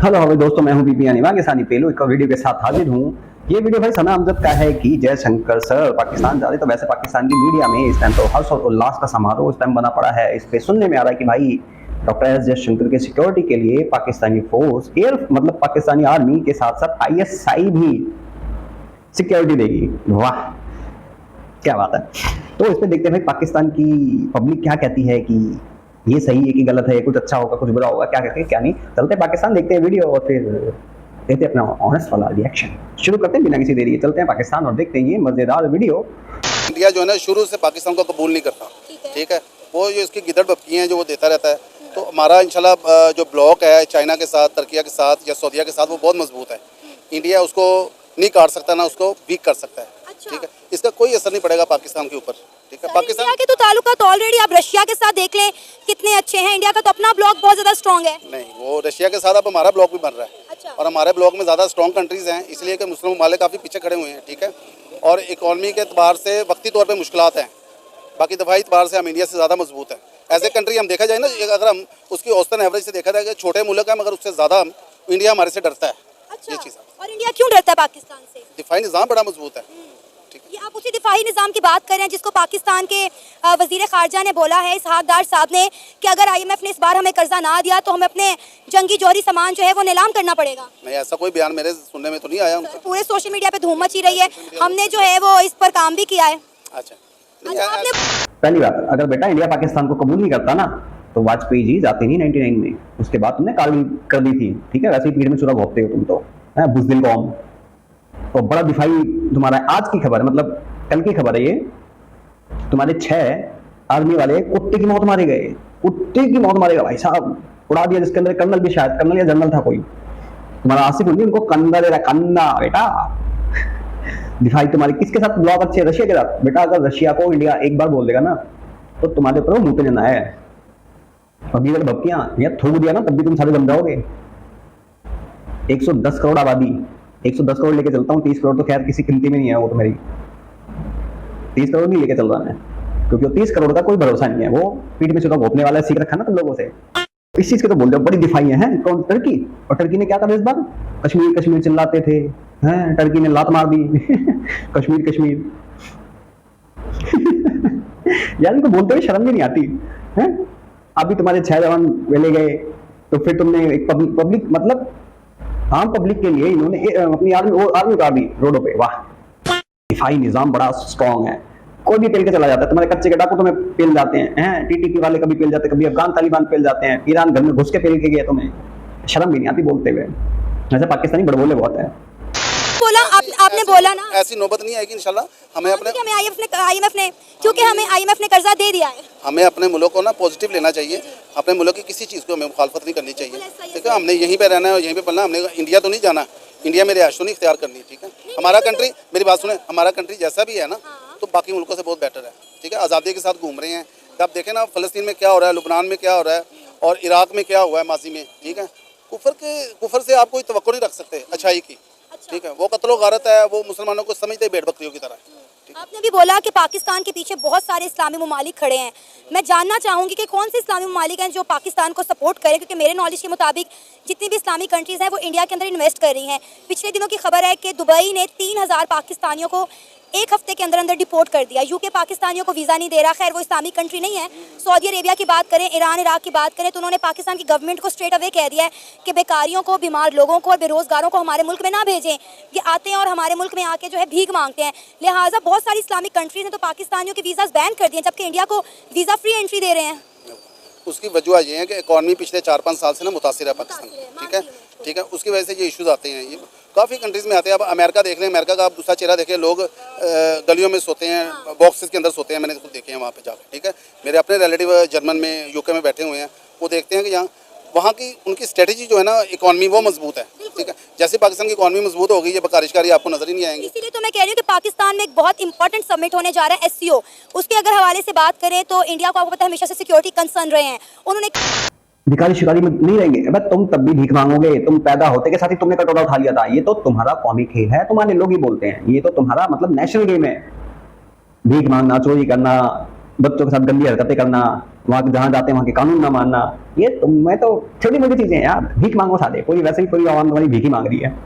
Hello hello दोस्तों, मैं हूं बीपी अनिवा किसानी पेलू एक वीडियो के साथ हाजिर हूं। ये वीडियो भाई सना अमजद का है कि जयशंकर सर पाकिस्तान जा रहे। तो वैसे पाकिस्तान की मीडिया में इस टाइम तो हर्ष और उल्लास का समारोह इस टाइम बना पड़ा है। इस पे सुनने में आ रहा है कि भाई डॉक्टर एस जयशंकर के सिक्योरिटी के लिए पाकिस्तानी फोर्स एयर मतलब पाकिस्तानी आर्मी के साथ साथ ISI भी सिक्योरिटी देगी। वाह क्या बात है। तो इस पे देखते हैं भाई पाकिस्तान की पब्लिक क्या कहती है कि ये सही है कि गलत है, कुछ अच्छा होगा कुछ बुरा होगा, क्या कहते हैं क्या नहीं। चलते हैं पाकिस्तान, देखते हैं वीडियो और फिर देते हैं अपना ऑनेस्ट वाला रिएक्शन। शुरू करते हैं बिना किसी देरी, चलते हैं पाकिस्तान और देखते हैं ये मजेदार वीडियो। इंडिया जो है ना शुरू से पाकिस्तान को कबूल नहीं करता, ठीक है। वो जो इसकी गिदड़ बपकी हैं जो वो देता रहता है। तो हमारा इंशाल्लाह जो ब्लॉक है चाइना के साथ, तुर्की के साथ या सऊदीया के साथ, वो बहुत मजबूत है। इंडिया उसको नहीं काट सकता, ना उसको वीक कर सकता है, ठीक है। इसका कोई असर नहीं पड़ेगा पाकिस्तान के ऊपर, ठीक है। पाकिस्तान इंडिया के तो ताल्लुकात ऑलरेडी आप रशिया के साथ देख लें कितने अच्छे हैं। इंडिया का तो अपना ब्लॉक बहुत ज्यादा स्ट्रॉन्ग है। नहीं, वो रशिया के साथ अब हमारा ब्लॉक भी बन रहा है। अच्छा। और हमारे ब्लॉक में ज़्यादा स्ट्रॉन्ग कंट्रीज हैं, इसलिए कि मुस्लिम ममालिक काफ़ी पीछे खड़े हुए हैं, ठीक है। और इकॉनमी के एतबार से वक्ती तौर पर मुश्किलात हैं, बाकी दफाई एतबार से हम इंडिया से ज़्यादा मजबूत हैं। एज ए कंट्री हम देखा जाए ना, अगर हम उसकी औसतन एवरेज से देखा जाए कि छोटे मुल्क है मगर उससे ज़्यादा इंडिया हमारे से डरता है। अच्छा। ये चीज़ है। और इंडिया क्यों डरता है पाकिस्तान से? दिफाई निज़ाम बड़ा मजबूत है। ये आप उसी दिफाई निज़ाम की बात कर रहे हैं जिसको पाकिस्तान के वजीर खारजा ने बोला है, इसहाक डार साहब ने, कि अगर IMF ने इस बार हमें कर्जा ना दिया तो हमें अपने जंगी जौहरी सामान जो है वो नीलाम करना पड़ेगा। नहीं, ऐसा कोई बयान मेरे सुनने में तो नहीं आया उनका। पूरे सोशल मीडिया पे धूम मची रही है, हमने जो है वो इस पर काम भी किया है। अच्छा, आपने पहली बात, अगर बेटा इंडिया पाकिस्तान को कबूल नहीं करता ना तो वाजपेयी जी जाते नहीं 99 में। उसके बाद तुमने कारगिल कर दी थी, ठीक है। वैसे ही भीड़ में चूरा भोगते हो तुम तो, बुज़दिल कौम। तो बड़ा दिफाई तुम्हारा। आज की खबर मतलब कल की खबर है ये, तुम्हारे 6 आर्मी वाले कुत्ते की मौत मारे गए। कुत्ते की मौत मारे गए भाई साहब, उड़ा दिया। जिसके अंदर कर्नल भी, शायद कर्नल या जनरल था कोई, तुम्हारा आसिफ उल्ली, उनको कंधा दे रहा, कंधा बेटा। दिफाई तुम्हारे किसके साथ ब्लॉक अच्छे? रशिया के साथ। बेटा अगर रशिया को इंडिया एक बार बोल देगा ना तो तुम्हारे ऊपर मुंह पे लेना है। अभी अगर भपकियां या थूक दिया ना तब भी तुम सारे जम जाओगे। 110 करोड़ आबादी, 110 करोड़ लेके चलता हूँ। 30 करोड़ तो खैर किसी गिनती में नहीं है, वो तो मेरी 30 करोड़ नहीं लेके चल रहा है, क्योंकि वो 30 करोड़ का कोई भरोसा नहीं है। वो पीठ में चुका घोपने वाला सीख रखा ना तुम लोगों से। इस चीज के तो बोल रहे हो, बड़ी दिफाई है। कौन? टर्की। और टर्की ने क्या करा इस बार? कश्मीर कश्मीर चिल्लाते थे, हैं? टर्की ने लात मार दी। कश्मीर कश्मीर। यार इनको बोलते हुए शर्म भी नहीं आती है। अभी तुम्हारे 6 जवान ले गए तो फिर तुमने एक पब्लिक मतलब आम पब्लिक के लिए इन्होंने अपनी आर्मी उतार दी रोडों पे। वाह, दिफाई निजाम बड़ा स्ट्रॉन्ग है। कोई भी पेल के चला जाता है। तुम्हारे कच्चे के डाकू तुम्हें पेल जाते हैं, TTP वाले कभी पेल जाते हैं, कभी अफगान तालिबान पेल जाते हैं, ईरान घर में घुस के पेल के गए। तुम्हें शर्म भी नहीं आती बोलते हुए। ऐसे पाकिस्तानी बड़बोले बहुत है। बोला आपने बोला ना, ऐसी नौबत नहीं आएगी इंशाल्लाह। हमें अपने IMF ने क्योंकि हमें IMF ने कर्जा दे दिया है। हमें अपने मुल्क को ना पॉजिटिव लेना चाहिए। अपने मुल्क की किसी चीज़ को हमें मुखालफत नहीं करनी चाहिए, ठीक है। हमने यहीं पे रहना है और यहीं पे पढ़ना। हमने इंडिया तो नहीं जाना, इंडिया में रिहाइश तो नहीं इख्तियार करनी, ठीक है। हमारा कंट्री, मेरी बात सुने, हमारा कंट्री जैसा भी है ना तो बाकी मुल्कों से बहुत बेटर है, ठीक है। आज़ादी के साथ घूम रहे हैं। आप देखें ना फ़लस्तीन में क्या हो रहा है, लुबनान में क्या हो रहा है और इराक में क्या हुआ है माजी में, ठीक है। कुफर से आप कोई तवक्को नहीं रख सकते अच्छाई की, ठीक है। वो कत्लो गारत है, वो मुसलमानों को समझते हैं भेड़ बकरियों की तरह। आपने भी बोला कि पाकिस्तान के पीछे बहुत सारे इस्लामी ममालिक खड़े हैं। मैं जानना चाहूंगी कि कौन से इस्लामी ममालिक हैं जो पाकिस्तान को सपोर्ट करें, क्योंकि मेरे नॉलेज के मुताबिक जितनी भी इस्लामी कंट्रीज़ हैं वो इंडिया के अंदर इन्वेस्ट कर रही हैं। पिछले दिनों की खबर है कि दुबई ने 3000 पाकिस्तानियों को एक हफ्ते के अंदर अंदर डिपोर्ट कर दिया। UK पाकिस्तानियों को वीज़ा नहीं दे रहा। खैर वो इस्लामिक कंट्री नहीं है। सऊदी अरेबिया की बात करें, ईरान इराक की बात करें तो उन्होंने पाकिस्तान की गवर्नमेंट को स्ट्रेट अवे कह दिया है कि बेकारियों को, बीमार लोगों को और बेरोज़गारों को हमारे मुल्क में ना भेजें। ये आते हैं और हमारे मुल्क में आके जो है भीख मांगते हैं। लिहाजा बहुत सारी इस्लामिक कंट्रीज़ हैं तो पाकिस्तानियों के वीज़ाज बैन कर दिए, जबकि इंडिया को वीज़ा फ्री एंट्री दे रहे हैं। उसकी वजह ये है कि इकॉनमी पिछले 4-5 साल से ना मुतासिर है पाकिस्तान, ठीक है, ठीक है। उसकी वजह से ये इश्यूज आते हैं। ये काफ़ी कंट्रीज़ में आते हैं। अब अमेरिका देख लें, अमेरिका का आप दूसरा चेहरा देखें। लोग गलियों में सोते हैं, बॉक्सेस के अंदर सोते हैं। मैंने खुद देखे हैं वहाँ पे जाकर, ठीक है। मेरे अपने रिलेटिव जर्मन में, UK में बैठे हुए हैं। वो देखते हैं कि यहाँ वहाँ की उनकी स्ट्रेटजी जो है ना इकॉनमी, वो मजबूत है, ठीक है। जैसे पाकिस्तान की इकॉनमी मजबूत होगी, ये बकारिशकारी आपको नजर ही नहीं आएंगी। इसीलिए तो मैं कह रही हूँ कि पाकिस्तान में एक बहुत इंपॉर्टेंट समिट होने जा रहा है, SCO। उसके अगर हवाले से बात करें तो इंडिया को आपको पता है हमेशा से सिक्योरिटी कंसर्न रहे हैं। उन्होंने भिखारी शिकारी में नहीं रहेंगे। अब तुम तब भी भीख मांगोगे। तुम पैदा होते के साथ ही तुमने कटोरा उठा लिया था। ये तो तुम्हारा कौमी खेल है, तुम्हारे लोग ही बोलते हैं। ये तो तुम्हारा मतलब नेशनल गेम है। भीख मांगना, चोरी करना, बच्चों के साथ गंदी हरकतें करना, वहां जहां जाते हैं वहां के कानून ना मानना, ये तो मैं तो छोटी मोटी चीजें हैं यार, भीख मांगो साले, कोई वैसे ही कोई आवाम तुम्हारी भीख ही मांग रही है।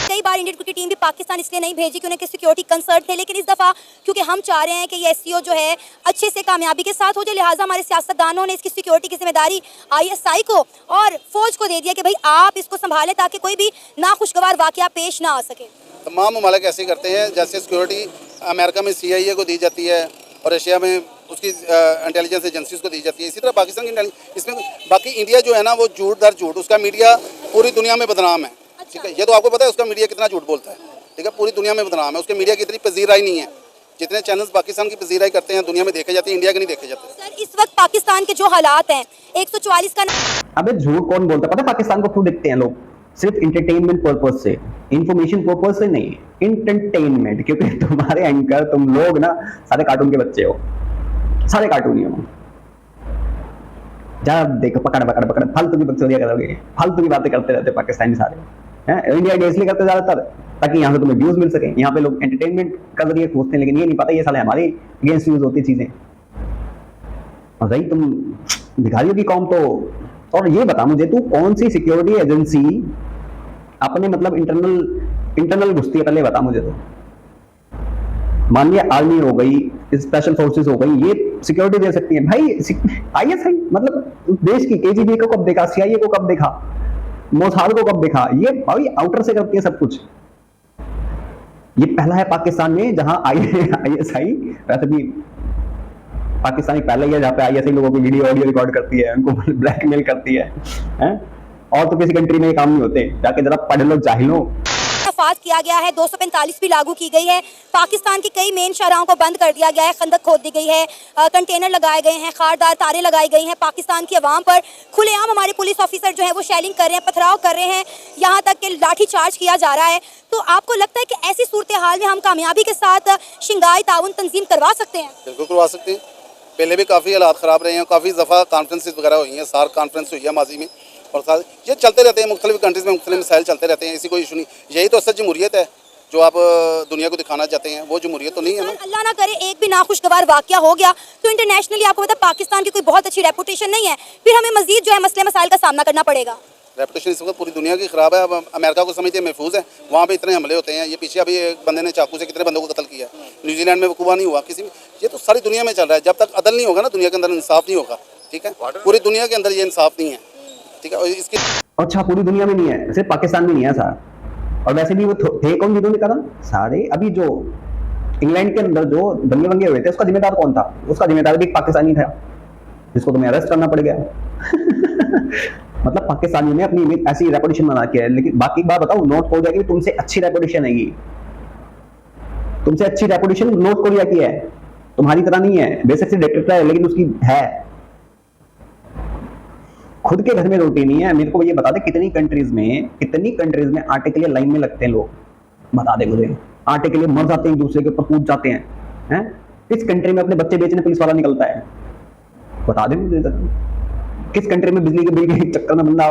कई बार इंडियन क्रिकेट टीम भी पाकिस्तान इसलिए नहीं भेजी कि उनके सिक्योरिटी कंसर्न थे, लेकिन इस दफ़ा क्योंकि हम चाह रहे हैं कि ये एससीओ जो है अच्छे से कामयाबी के साथ हो जाए, लिहाजा हमारे सियासतदानों ने इसकी सिक्योरिटी की जिम्मेदारी ISI को और फौज को दे दिया कि भाई आप इसको संभालें ताकि कोई भी नाखुशगवार वाकया पेश ना आ सके। तमाम ममालिक ऐसे करते हैं, जैसे सिक्योरिटी अमेरिका में CIA को दी जाती है और रशिया में उसकी इंटेलिजेंस एजेंसीज को दी जाती है, इसी तरह पाकिस्तान की इसमें बाकी इंडिया जो है ना वो झूठ दर झूठ, उसका मीडिया पूरी दुनिया में बदनाम है। ठीक है, ये तो आपको पता है उसका मीडिया कितना झूठ बोलता है। ठीक है, पूरी दुनिया में बदनाम है, उसके मीडिया की इतनी पजीराई नहीं है, जितने चैनल्स पाकिस्तान की पजीराई करते हैं दुनिया में देखे जाते हैं, इंडिया के नहीं देखे जाते। सर इस वक्त पाकिस्तान के जो हालात हैं 144 का अबे झूठ कौन बोलता है? पता है पाकिस्तान को क्यों देखते हैं लोग? सिर्फ इंटरटेनमेंट पर्पज से, इंफॉर्मेशन पर्पज से नहीं, इंटरटेनमेंट। क्योंकि तुम्हारे एंकर, तुम लोग ना सारे कार्टून के बच्चे हो, सारे कार्टून हो। जा देखो, पकड़ पकड़ पकड़, फालतू की बकचोदियां करोगे, फालतू की बातें करते रहते पाकिस्तानी सारे हैं। इंडिया डे इसलिए करते ज्यादातर ताकि यहाँ से तुम्हें व्यूज मिल सके। यहाँ पे लोग एंटरटेनमेंट का जरिए खोजते हैं, लेकिन ये नहीं पता ये साले हमारे अगेंस्ट यूज होती चीजें। और रही तुम भिखारियों की कौम, तो और ये बता मुझे, तू कौन सी सिक्योरिटी एजेंसी अपने मतलब इंटरनल घुसती है, पहले बता मुझे। तो मान लिया आर्मी हो गई, स्पेशल फोर्सेस हो गई, ये सिक्योरिटी दे सकती है भाई। ISI मतलब देश की KGB को कब देखा, CIA को कब देखा, मोसाद को कब देखा? ये भाई आउटर से करती है सब कुछ। ये पहला है पाकिस्तान में जहां ISI, वैसे भी पाकिस्तानी पहला ही है जहां पे ISI लोगों की वीडियो ऑडियो रिकॉर्ड करती है, उनको ब्लैकमेल करती है, हैं? और तो किसी कंट्री में ये काम नहीं होते, जाके जरा पढ़ लो जाहिलो। नफाज किया गया है, 245 भी लागू की गई है, पाकिस्तान की कई मेन शहरों को बंद कर दिया गया है, खंदक खोद दी गई है, कंटेनर लगाए गए हैं, खारदार तारें लगाई गई हैं, पाकिस्तान की आवाम पर खुलेआम हमारे पुलिस ऑफिसर जो है वो शेलिंग कर रहे हैं, पथराव कर रहे हैं, यहाँ तक कि लाठी चार्ज किया जा रहा है। तो आपको लगता है कि ऐसी सूरत हाल में हम कामयाबी के साथ शंघाई ताउन तंजीम करवा सकते हैं? बिल्कुल करवा सकते हैं। पहले भी काफ़ी हालात ख़राब रहे हैं, काफ़ी दफ़ा कॉन्फ्रेंसेस वगैरह हुई हैं, सार्क कॉन्फ्रेंस हुई है माजी में, और साथ ये चलते रहते हैं, मुख्तलिफ कंट्रीज़ में मुख्तलिफ मसाइल चलते रहते हैं, ऐसी कोई इशू नहीं। यही तो असल जमहूरियत है जो आप दुनिया को दिखाना चाहते हैं, वो जमहूरियत तो नहीं है ना। अल्लाह ना करे एक भी नाखुशगवार वाकया हो गया तो इंटरनेशनली आपको पता पाकिस्तान की कोई बहुत अच्छी रेपुटेशन नहीं है, फिर हमें मजीद जो है मसले मसाइल का सामना करना पड़ेगा। रेपुटेशन इस वक्त पूरी दुनिया की ख़राब है। अब अमेरिका को समझते हैं महफूज है, वहाँ पे इतने हमले होते हैं। ये पीछे अभी एक बंदे ने चाकू से कितने बंदों को कत्ल किया, न्यूजीलैंड में वकूआ नहीं हुआ किसी में। ये तो सारी दुनिया में चल रहा है। जब तक अदल नहीं होगा ना दुनिया के अंदर, इंसाफ नहीं होगा। ठीक है, पूरी दुनिया के अंदर ये इंसाफ नहीं है। ठीक है, और इसकी अच्छा पूरी दुनिया में नहीं है, सिर्फ पाकिस्तान में नहीं है सर। और वैसे भी वो थे कौन जिन्होंने कहा सारे? अभी जो इंग्लैंड के अंदर जो दंगे वंगे हुए थे उसका जिम्मेदार कौन था? उसका जिम्मेदार भी पाकिस्तानी था, जिसको तुम्हें अरेस्ट करना पड़ गया। मतलब पाकिस्तानियों ने अपनी ऐसी रेपुटेशन बना के है। लेकिन बाकी बात बताओ, नॉर्थ कोरिया की तुमसे अच्छी रेपुटेशन है, तुमसे अच्छी रेपुटेशन नॉर्थ कोरिया की है, तुम्हारी तरह नहीं है। बेसिक से डिक्टेटर है लेकिन उसकी है, खुद के घर में रोटी नहीं है। मेरे को ये बता दे कितनी कंट्रीज में आटे के लिए लाइन में लगते हैं लोग, बता दे मुझे। आटे के लिए मर जाते हैं, एक दूसरे के ऊपर कूद जाते हैं। इस कंट्री में अपने बच्चे बेचने पुलिस वाला निकलता है, बता दे मुझे। किस कंट्री में बिजली के बिल के चक्कर में बंदा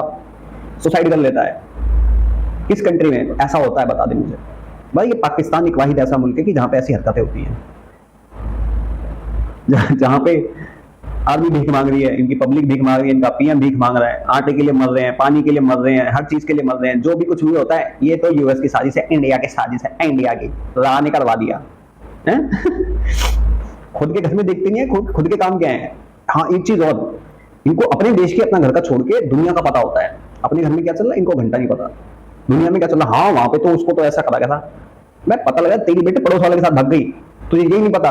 सुसाइड कर लेता है? किस कंट्री में ऐसा होता है, बता दे मुझे भाई। ये पाकिस्तान एक वाहिद ऐसा मुल्क है कि जहां पे ऐसी हरकतें होती हैं, जहां पे आर्मी भीख मांग रही है, इनकी पब्लिक भीख मांग रही है, इनका PM भीख मांग रहा है, आटे के लिए मर रहे हैं, पानी के लिए मर रहे हैं, हर चीज के लिए मर रहे हैं। जो भी कुछ भी होता है ये तो US की साजिश है, इंडिया की साजिश है, इंडिया की राह ने करवा दिया है। खुद के घर में देखते नहीं है खुद के काम क्या है। हाँ एक चीज और, इनको अपने देश के अपना घर का छोड़ के दुनिया का पता होता है। अपने घर में क्या चल रहा है इनको घंटा नहीं पता, दुनिया में क्या चल रहा। हाँ वहां पे तो उसको तो ऐसा करा गया था, मैं पता लगा तेरी बेटे पड़ोस वाले के साथ भाग गई, तुझे यही नहीं पता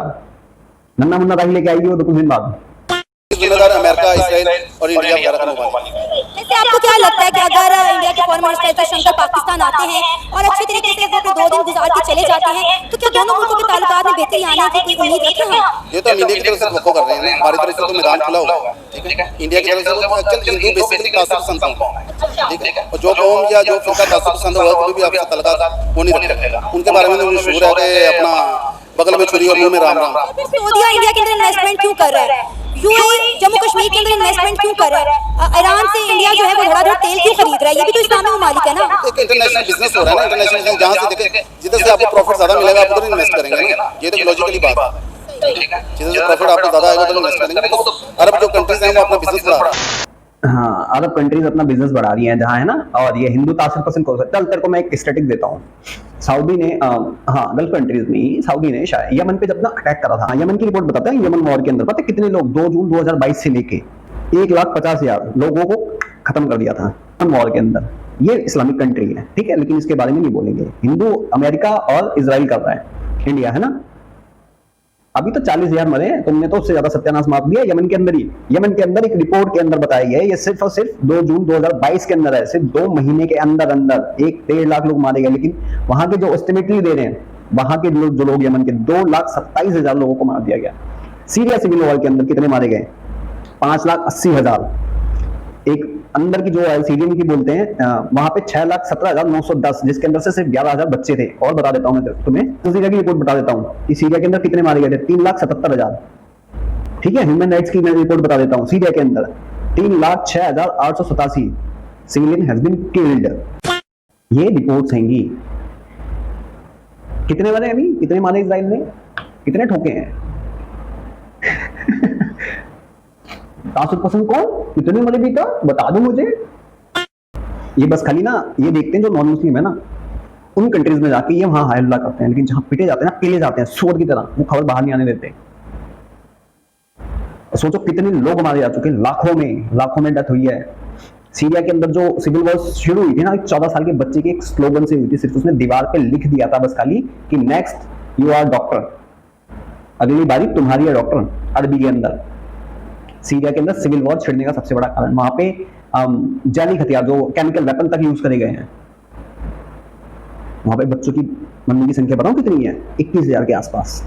नन्ना मुन्ना राही लेके आएगी वो तो कुछ दिन बाद। जिम्मेदार अमेरिका, इसराइल और इंडिया वगैरह का मोबाइल। ऐसे आपको क्या लगता है कि अगर इंडिया के फॉरेन मिनिस्टर शंकर पाकिस्तान आते हैं और अच्छे तरीके से अपने 2 दिन गुजार के चले जाते हैं तो क्या दोनों मुल्कों के ताल्लुकात में बेहतरी आने की कोई उम्मीद रखें हम? ये तो इंडिया की तरफ से वक्फ कर रहे हैं, हमारी तरफ से तो मैदान खुला होगा। ठीक है, इंडिया की तरफ से वो एक्चुअल हिंदू बेसिकली तासुब पसंद है। ठीक है, और जो कौम या जो फिरका तासुब पसंद होगा कोई भी आपसे ताल्लुकात वो नहीं रखेगा। उनके बारे में तो मशहूर है कि अपना बगल में छुरी और मुंह में राम राम। सऊदीया इंडिया के अंदर इन्वेस्टमेंट क्यों कर रहा है? यूएई जम्मू कश्मीर के अंदर इन्वेस्टमेंट क्यों कर रहा है? ईरान से इंडिया जो है वो धड़ाधड़ तेल क्यों खरीद रहा है? ये भी तो इस्लामी ममालिक है ना। एक इंटरनेशनल बिजनेस हो रहा है ना, इंटरनेशनल जहाँ से देखें जिधर से आपको प्रॉफिट ज्यादा मिलेगा आप उधर इन्वेस्ट करेंगे ना। ये तो लॉजिकली बात है। चीज़ें जो प्रॉफिट आपको ज़्यादा आएगा तो इन्वेस्ट करेंगे, तो अरब जो कंट्रीज हैं वो अपना बिजनेस बढ़ा रहे हैं। हाँ, अरब कंट्रीज अपना बिजनेस बढ़ा रही हैं जहाँ, है ना। और ये हिंदू तासिर पसंद कौन सा, चल तेरे को मैं एक स्टैटिक देता हूँ। सऊदी ने हाँ, गल्फ कंट्रीज में सऊदी ने शायद यमन पे जब ना अटैक करा था, यमन की रिपोर्ट बताते हैं, यमन वॉर के अंदर पता है कितने लोग 2 जून 2022 से लेके 1,50,000 लोगों को खत्म कर दिया था यमन वॉर के अंदर। ये इस्लामिक कंट्री है, ठीक है, लेकिन इसके बारे में नहीं बोलेंगे। हिंदू अमेरिका और इजराइल कर रहा है, इंडिया, है ना। अभी तो 40,000 मरे हैं, तुमने तो उससे ज्यादा सत्यानाश मार दिया यमन के अंदर ही। यमन के अंदर एक रिपोर्ट के अंदर बताया गया है, ये सिर्फ और सिर्फ 2 जून 2022 के अंदर है, सिर्फ 2 महीने के अंदर अंदर 1.5 लाख लोग मारे गए। लेकिन वहां के जो एस्टिमेटली दे रहे हैं, वहां के जो लोग यमन के 2,27,000 लोगों को मार दिया गया। सीरिया सिविल वॉर के अंदर कितने मारे गए? 5,80,000। एक अंदर की जो है सीरियन की बोलते हैं, वहां पे 6,17,910, जिसके अंदर से सिर्फ 11,000 बच्चे थे। और बता देता हूं मैं तुम्हें, तो सीरिया की रिपोर्ट बता देता हूं कि सीरिया के अंदर कितने मारे गए थे, 3,77,000। ठीक है, ह्यूमन राइट्स की मैं रिपोर्ट बता देता हूं, सीरिया के अंदर 3,06,887 सिविलियन हैज बीन किल्ड। ये रिपोर्ट्स हैंगी। कितने मरे अभी, कितने मारे इजराइल ने, कितने ठोके हैं? तासुर पसंद कौन, कितने मरे बेटा, बता दो मुझे। ये बस खाली ना ये देखते हैं जो नॉन मुस्लिम है ना, उन कंट्रीज में जाके ये वहां हाय अल्लाह करते हैं, लेकिन जहां पिटे जाते हैं ना, पिले जाते हैं सूअर की तरह, वो खबर बाहर नहीं आने देते। सोचो कितने लोग मारे जा चुके हैं, लाखों में डेथ हुई है। सीरिया के अंदर जो सिविल वॉर शुरू हुई थी ना, एक 14 साल के बच्चे के एक स्लोगन से हुई थी। सिर्फ उसने दीवार पे लिख दिया था बस खाली कि नेक्स्ट यू आर डॉक्टर, अगली बारी तुम्हारी है डॉक्टर। अरबी के अंदर सीरिया के अंदर सिविल वॉर छिड़ने का सबसे बड़ा कारण, वहां पे जैविक हथियार जो केमिकल वेपन तक यूज करे गए हैं। वहां पे बच्चों की मरने की संख्या बताऊं कितनी है, 21,000 के आसपास।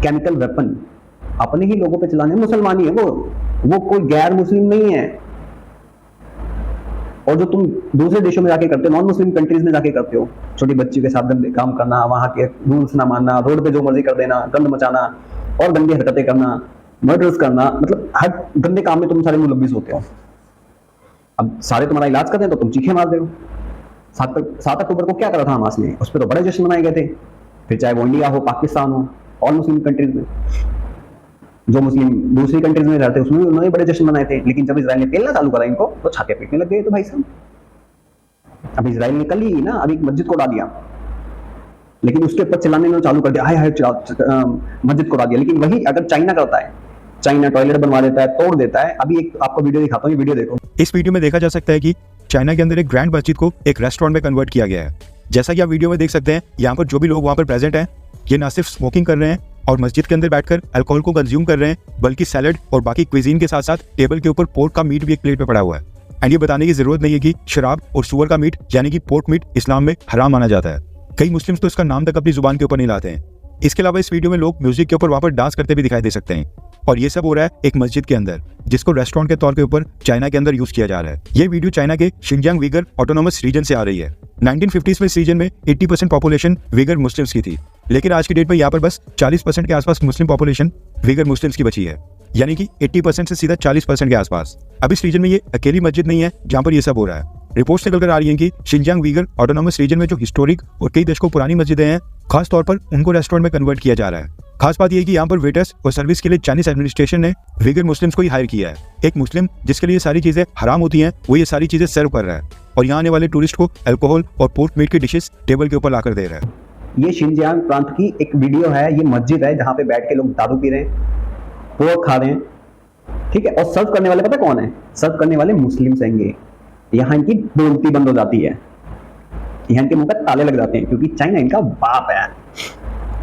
केमिकल वेपन अपने ही लोगों पे चलाने, मुसलमान ही है वो कोई गैर मुस्लिम नहीं है। और जो तुम दूसरे देशों में जाके करते हो, नॉन मुस्लिम कंट्रीज में जाके करते हो, छोटी बच्चियों के साथ गंदे काम करना, वहां के रूल्स ना मानना, रोड पे जो मर्जी कर देना, गंद मचाना और गंदी हरकतें करना, मर्डर्स करना, मतलब हर गंदे काम में तुम सारे मुलव्विस होते हो। अब सारे तुम्हारा इलाज करते हैं तो तुम चीखे मार दे हो। 7 अक्टूबर को क्या करा था हमास ने, उस पर तो बड़े जश्न मनाए गए थे। फिर चाहे वो इंडिया हो, पाकिस्तान हो और मुस्लिम कंट्रीज में, जो मुस्लिम दूसरी कंट्रीज में रहते हैं उसमें उन्होंने बड़े जश्न मनाए थे। लेकिन जब इजराइल ने पेलना चालू करा इनको, तो छाते पीटने लग गए। तो भाई साहब, अब इजराइल ने कल ही ना अभी एक मस्जिद को उड़ा दिया, लेकिन उसके ऊपर चिल्लाने में चालू कर दिया, हाय हाय मस्जिद को उड़ा दिया। लेकिन वही अगर चाइना करता है, चाइना टॉयलेट बनवा देता है, तोड़ देता है। अभी एक आपको वीडियो दिखाता हूँ, ये वीडियो देखो। इस वीडियो में देखा जा सकता है कि चाइना के अंदर एक ग्रैंड मस्जिद को एक रेस्टोरेंट में कन्वर्ट किया गया है। जैसा कि आप वीडियो में देख सकते हैं, यहाँ पर जो भी लोग वहाँ पर प्रेजेंट हैं, ये ना सिर्फ स्मोकिंग कर रहे हैं और मस्जिद के अंदर बैठकर अल्कोहल को कंज्यूम कर रहे हैं, बल्कि सैलड और बाकी क्विजीन के साथ साथ टेबल के ऊपर पोर्क का मीट भी एक प्लेट पे पड़ा हुआ है। एंड ये बताने की जरूरत नहीं है कि शराब और सुअर का मीट यानी कि पोर्क मीट इस्लाम में हराम माना जाता है। कई मुस्लिम्स तो इसका नाम तक अपनी जुबान के ऊपर नहीं लाते हैं। इसके अलावा इस वीडियो में लोग म्यूजिक के ऊपर वहाँ पर डांस करते भी दिखाई दे सकते हैं। और ये सब हो रहा है एक मस्जिद के अंदर, जिसको रेस्टोरेंट के तौर के ऊपर चाइना के अंदर यूज किया जा रहा है। ये वीडियो चाइना के शिनजियांग वीगर ऑटोनोमस रीजन से आ रही है। 1950s में इस रीजन में 80% पॉपुलेशन वीगर मुस्लिम्स की थी, लेकिन आज की डेट में यहाँ पर बस 40% के आसपास मुस्लिम पॉपुलेशन वीगर मुस्लिम्स की बची है, यानी कि 80% से सीधा 40% के आसपास। अब इस रीजन में ये अकेली मस्जिद नहीं है जहाँ पर ये सब हो रहा है। रिपोर्ट्स निकल कर आ रही हैं कि शिनजियांग वीगर ऑटोनोमस रीजन में जो हिस्टोरिक और कई दशकों पुरानी मस्जिदें हैं, खास तौर पर उनको रेस्टोरेंट में कन्वर्ट किया जा रहा है। खास बात यह है कि यहाँ पर वेटर्स और सर्विस के लिए चाइनीज एडमिनिस्ट्रेशन ने वीगर मुस्लिम्स को ही हायर किया है। एक मुस्लिम जिसके लिए सारी चीजें हराम होती हैं, वो ये सारी चीजें सर्व कर रहा है और यहाँ आने वाले टूरिस्ट को अल्कोहल और पोर्क मीट की डिशेस टेबल के ऊपर लाकर दे रहा है। ये शिनजियांग प्रांत की एक वीडियो है, ये मस्जिद है जहाँ पे बैठ के लोग दारू पी रहे हैं, पोर्क खा रहे हैं, ठीक है। और सर्व करने वाले पता कौन है? सर्व करने वाले मुस्लिम्स हैंगे। यहाँ इनकी बोलती बंद हो जाती है, यहाँ इनके मुंह पे ताले लग जाते हैं, क्योंकि चाइना इनका बाप है।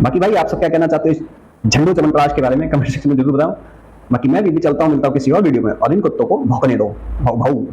बाकी भाई आप सब क्या कहना चाहते हो इस झंडू चमनप्राश के बारे में, कमेंट सेक्शन में जरूर बताओ। बाकी मैं भी चलता हूँ, मिलता हूँ किसी और वीडियो में, और इन कुत्तों को भौंकने दो, भाऊ।